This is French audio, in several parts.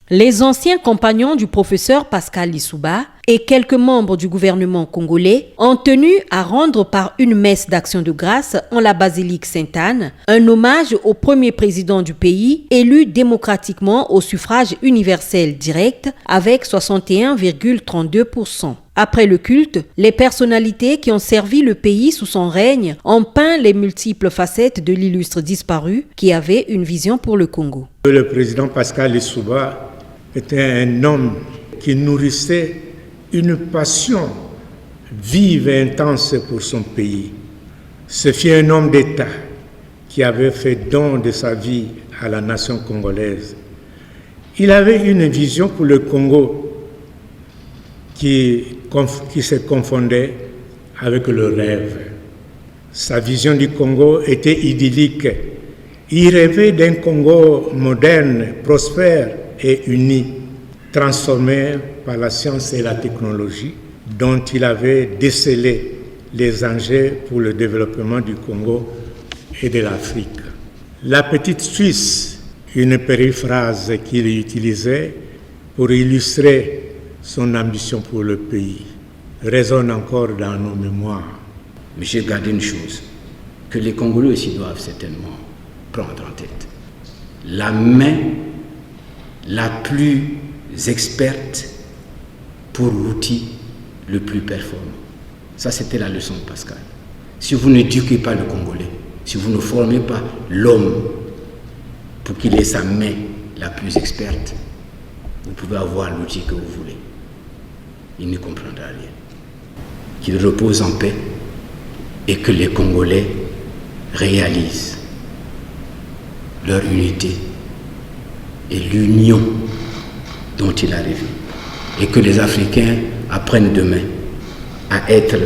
Les anciens compagnons du professeur Pascal Lissouba et quelques membres du gouvernement congolais ont tenu à rendre par une messe d'action de grâce en la basilique Sainte-Anne un hommage au premier président du pays élu démocratiquement au suffrage universel direct avec 61,32%. Après le culte, les personnalités qui ont servi le pays sous son règne ont peint les multiples facettes de l'illustre disparu qui avait une vision pour le Congo. Le président Pascal Lissouba était un homme qui nourrissait une passion vive et intense pour son pays. Ce fut un homme d'État qui avait fait don de sa vie à la nation congolaise. Il avait une vision pour le Congo qui se confondait avec le rêve. Sa vision du Congo était idyllique. Il rêvait d'un Congo moderne, prospère et uni, transformé par la science et la technologie, dont il avait décelé les enjeux pour le développement du Congo et de l'Afrique. La petite Suisse, une périphrase qu'il utilisait pour illustrer son ambition pour le pays, résonne encore dans nos mémoires. Mais j'ai gardé une chose, que les Congolais aussi doivent certainement prendre en tête. La main la plus experte pour l'outil le plus performant. Ça, c'était la leçon de Pascal. Si vous n'éduquez pas le Congolais, si vous ne formez pas l'homme pour qu'il ait sa main la plus experte, vous pouvez avoir l'outil que vous voulez. Il ne comprendra rien. Qu'il repose en paix et que les Congolais réalisent leur unité et l'union dont il a rêvé. Et que les Africains apprennent demain à être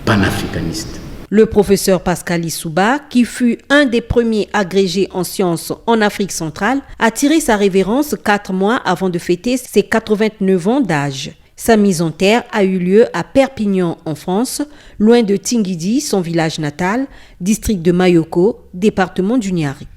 panafricanistes. Le professeur Pascal Lissouba, qui fut un des premiers agrégés en sciences en Afrique centrale, a tiré sa révérence 4 mois avant de fêter ses 89 ans d'âge. Sa mise en terre a eu lieu à Perpignan en France, loin de Tinguidi, son village natal, district de Mayoko, département du Niari.